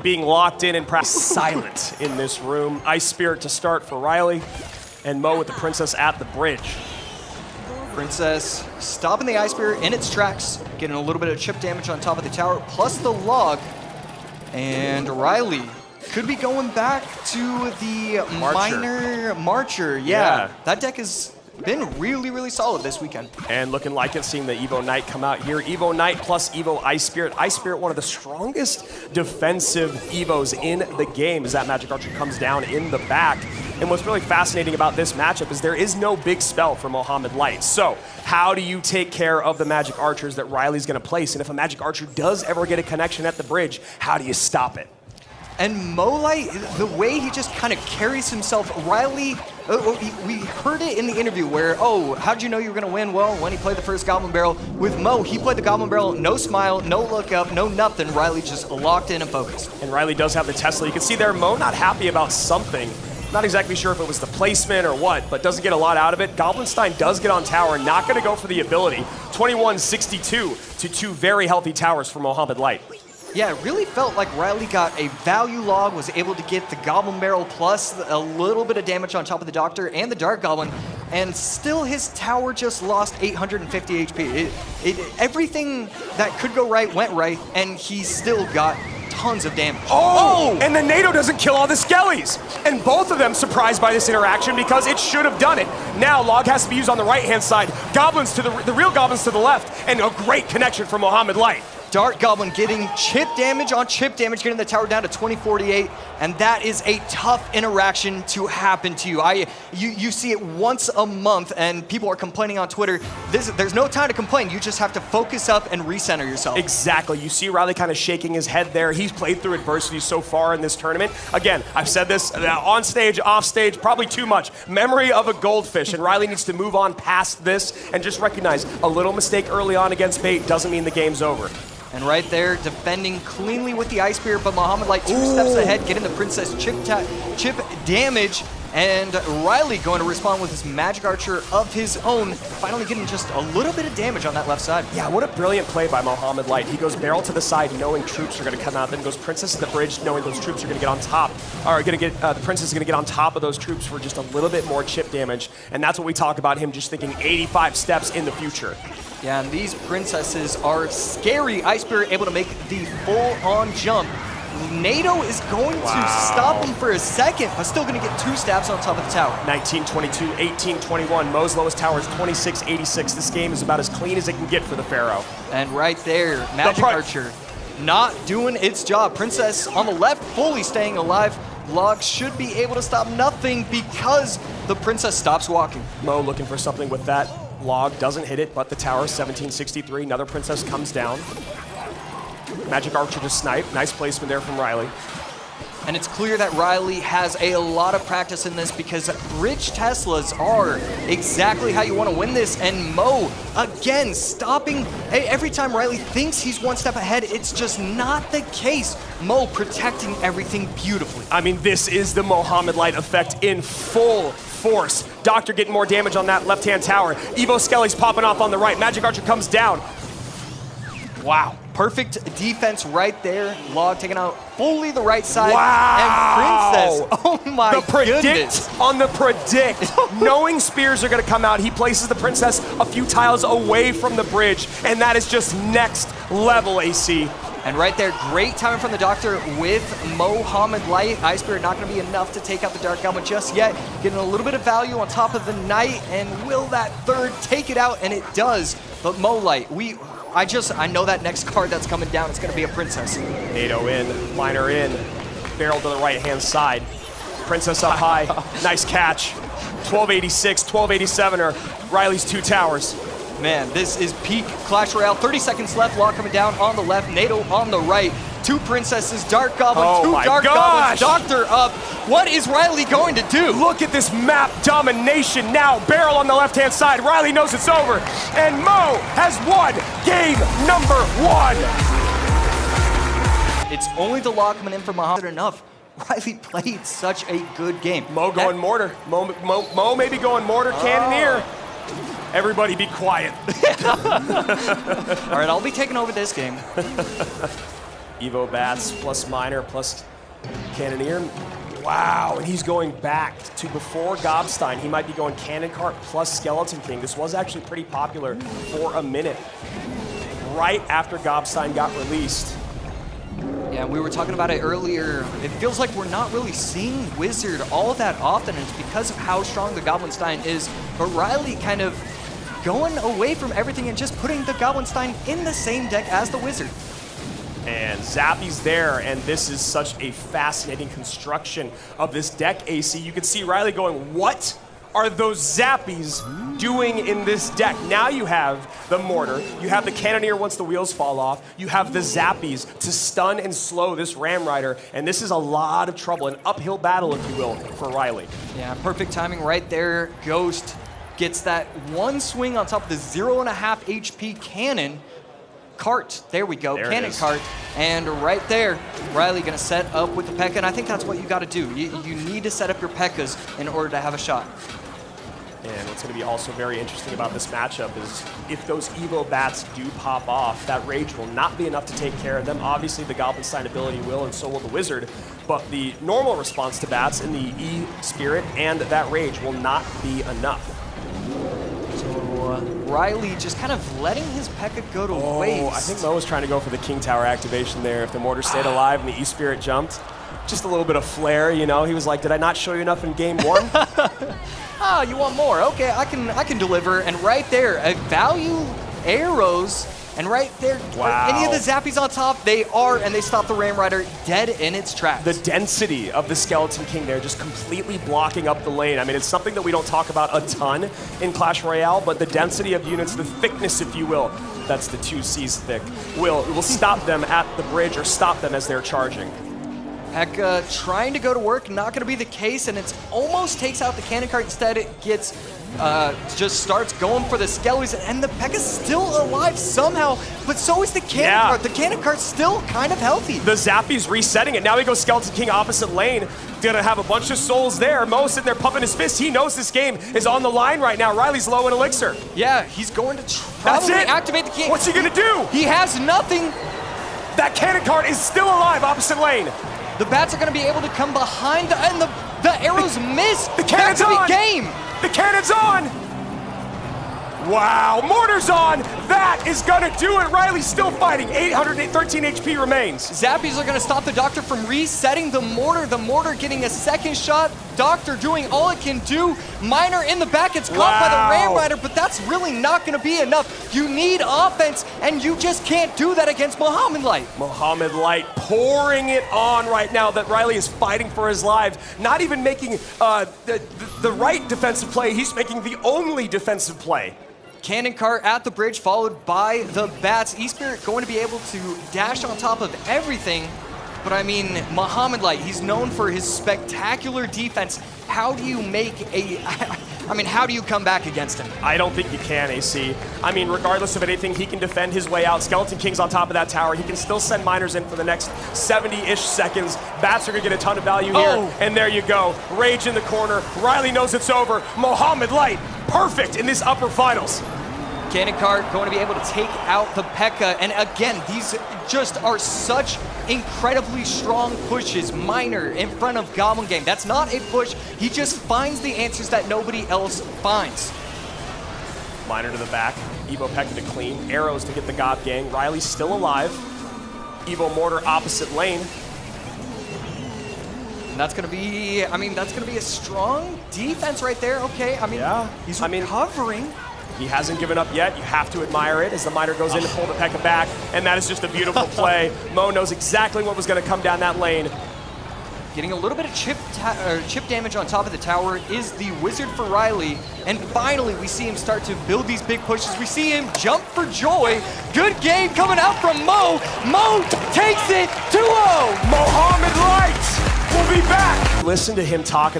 being locked in and silent in this room. Ice Spirit to start for Riley, and Mo with the Princess at the bridge. Princess stopping the Ice Spirit in its tracks, getting a little bit of chip damage on top of the tower, plus the log. And Riley could be going back to the minor Marcher. Yeah, that deck has been really, really solid this weekend. And looking like it, seeing the Evo Knight come out here. Evo Knight plus Evo Ice Spirit. Ice Spirit, one of the strongest defensive Evos in the game as that Magic Archer comes down in the back. And what's really fascinating about this matchup is there is no big spell for Mohamed Light. So how do you take care of the Magic Archers that Riley's gonna place? And if a Magic Archer does ever get a connection at the bridge, how do you stop it? And Mo Light, the way he just kind of carries himself, Riley, we heard it in the interview where, oh, how'd you know you were gonna win? Well, when he played the first Goblin Barrel. With Mo, he played the Goblin Barrel, no smile, no look up, no nothing. Riley just locked in and focused. And Riley does have the Tesla. You can see there, Mo not happy about something. Not exactly sure if it was the placement or what, but doesn't get a lot out of it. Goblinstein does get on tower, not gonna go for the ability. 21-62 to two very healthy towers for Mohamed Light. Yeah, it really felt like Riley got a value log, was able to get the Goblin Barrel plus a little bit of damage on top of the Doctor and the Dark Goblin, and still his tower just lost 850 HP. Everything that could go right went right, and he still got tons of damage. Oh! And the NATO doesn't kill all the Skellies. And both of them surprised by this interaction because it should have done it. Now log has to be used on the right-hand side. Goblins to the real goblins to the left, and a great connection from Mohamed Light. Dark Goblin getting chip damage on chip damage, getting the tower down to 2048, and that is a tough interaction to happen to you. You see it once a month, and people are complaining on Twitter. There's no time to complain. You just have to focus up and recenter yourself. Exactly. You see Riley kind of shaking his head there. He's played through adversity so far in this tournament. Again, I've said this on stage, off stage, probably too much. Memory of a goldfish, and Riley needs to move on past this and just recognize a little mistake early on against Bait doesn't mean the game's over. And right there, defending cleanly with the Ice Spirit, but Mohamed Light 2 steps ahead, getting the Princess chip damage, and Riley going to respond with his Magic Archer of his own, finally getting just a little bit of damage on that left side. Yeah, what a brilliant play by Mohamed Light. He goes barrel to the side, knowing troops are going to come out, then goes Princess to the bridge, knowing those troops are going to get on top, or the Princess is going to get on top of those troops for just a little bit more chip damage, and that's what we talk about him just thinking 85 steps in the future. Yeah, and these Princesses are scary. Ice Spirit able to make the full-on jump. NATO is going to stop him for a second, but still going to get 2 stabs on top of the tower. 19-22, 18-21. Mo's lowest tower is 26-86. This game is about as clean as it can get for the Pharaoh. And right there, Magic Archer not doing its job. Princess on the left, fully staying alive. Log should be able to stop nothing because the Princess stops walking. Mo looking for something with that. Log doesn't hit it, but the tower, 1763. Another Princess comes down. Magic Archer to snipe. Nice placement there from Riley. And it's clear that Riley has a lot of practice in this because bridge Teslas are exactly how you want to win this. And Mo, again, stopping. Every time Riley thinks he's one step ahead, it's just not the case. Mo protecting everything beautifully. I mean, this is the Mohamed Light effect in full force. Doctor getting more damage on that left-hand tower. Evo Skelly's popping off on the right. Magic Archer comes down. Wow. Perfect defense right there. Log taking out fully the right side. Wow. And Princess, oh my goodness. On the predict. Knowing spears are going to come out, he places the Princess a few tiles away from the bridge, and that is just next level, AC. And right there, great timing from the Doctor with Mohamed Light. Ice Spirit not going to be enough to take out the Dark Goblin just yet. Getting a little bit of value on top of the Knight, and will that third take it out? And it does. But Mo Light, I know that next card that's coming down is going to be a Princess. NATO in, liner in, barrel to the right-hand side. Princess up high, nice catch. 1286, 1287 are Riley's 2 towers. Man, this is peak Clash Royale. 30 seconds left, Log coming down on the left, NATO on the right. 2 Princesses, Dark Goblin, 2 Dark Goblins, Doctor up. What is Riley going to do? Look at this map domination now. Barrel on the left-hand side. Riley knows it's over. And Mo has won game number 1. It's only the Log coming in for Mohamed enough. Riley played such a good game. Mo going mortar. Mo maybe going mortar, cannoneer. Everybody be quiet. All right, I'll be taking over this game. Evo Bats plus Miner plus Cannoneer. Wow, and he's going back to before Gobstein. He might be going Cannon Cart plus Skeleton King. This was actually pretty popular for a minute, right after Gobstein got released. Yeah, we were talking about it earlier. It feels like we're not really seeing Wizard all that often, and it's because of how strong the Goblinstein is. But RYLEY kind of going away from everything and just putting the Goblinstein in the same deck as the Wizard. And Zappy's there, and this is such a fascinating construction of this deck, AC. You can see RYLEY going, what are those Zappies doing in this deck? Now you have the Mortar, you have the Cannoneer once the wheels fall off, you have the Zappies to stun and slow this Ram Rider, and this is a lot of trouble, an uphill battle, if you will, for RYLEY. Yeah, perfect timing right there. Ghost gets that one swing on top of the 0.5 HP cannon. Cart, there we go, there cannon cart, and right there, RYLEY gonna set up with the P.E.K.K.A, and I think that's what you gotta do. You need to set up your P.E.K.K.As in order to have a shot. And what's gonna be also very interesting about this matchup is if those Evo Bats do pop off, that Rage will not be enough to take care of them. Obviously the Goblinstein ability will, and so will the Wizard, but the normal response to Bats in the E-Spirit and that Rage will not be enough. RYLEY just kind of letting his P.E.K.K.A go to waste. I think Mo was trying to go for the King Tower activation there. If the Mortar stayed alive and the E-Spirit jumped, just a little bit of flair, you know. He was like, did I not show you enough in game one? Ah, you want more? Okay, I can deliver. And right there, a value arrows. And right there, wow. Any of the Zappies on top, they stop the Ram Rider dead in its tracks. The density of the Skeleton King there just completely blocking up the lane. I mean, it's something that we don't talk about a ton in Clash Royale, but the density of units, the thickness, if you will, that's the 2 C's thick, will stop them at the bridge or stop them as they're charging. P.E.K.K.A trying to go to work, not going to be the case, and it almost takes out the cannon cart. Instead, it gets just starts going for the skellies, and the P.E.K.K.A's still alive somehow, but so is the cannon cart. The cannon cart's still kind of healthy. The Zappy's resetting it. Now he goes Skeleton King opposite lane. Gonna have a bunch of souls there. Mo sitting there pumping his fist. He knows this game is on the line right now. RYLEY's low in elixir. Yeah, he's going to probably activate the king. What's he gonna do? He has nothing. That cannon cart is still alive opposite lane. The Bats are going to be able to come behind, and the arrows miss. The cannon's on. Game. The cannon's on. Wow, Mortar's on. That is going to do it. RYLEY's still fighting. 813 HP remains. Zappies are going to stop the Doctor from resetting the Mortar. The Mortar getting a second shot. Doctor doing all it can do. Miner in the back. It's caught by the Ram Rider, but that's really not going to be enough. You need offense, and you just can't do that against Mohamed Light. Mohamed Light pouring it on right now that RYLEY is fighting for his lives. Not even making the right defensive play. He's making the only defensive play. Cannon cart at the bridge, followed by the Bats. E-Spirit going to be able to dash on top of everything. But I mean, Mohamed Light, he's known for his spectacular defense. How do you make how do you come back against him? I don't think you can, AC. I mean, regardless of anything, he can defend his way out. Skeleton King's on top of that tower. He can still send miners in for the next 70-ish seconds. Bats are gonna get a ton of value here. And there you go. Rage in the corner. RYLEY knows it's over. Mohamed Light, perfect in this upper finals. Cannon cart going to be able to take out the P.E.K.K.A. And again, these just are such incredibly strong pushes. Miner in front of Goblin Gang. That's not a push. He just finds the answers that nobody else finds. Miner to the back. Evo P.E.K.K.A to clean. Arrows to get the Gob Gang. RYLEY's still alive. Evo Mortar opposite lane. And that's going to be, that's going to be a strong defense right there. Okay, he's recovering. He hasn't given up yet. You have to admire it as the Miner goes in to pull the P.E.K.K.A back, and that is just a beautiful play. Mo knows exactly what was going to come down that lane. Getting a little bit of chip damage on top of the tower is the Wizard for RYLEY, and finally we see him start to build these big pushes. We see him jump for joy. Good game coming out from Mo. Mo takes it 2-0. Mohamed Light will be back. Listen to him talking.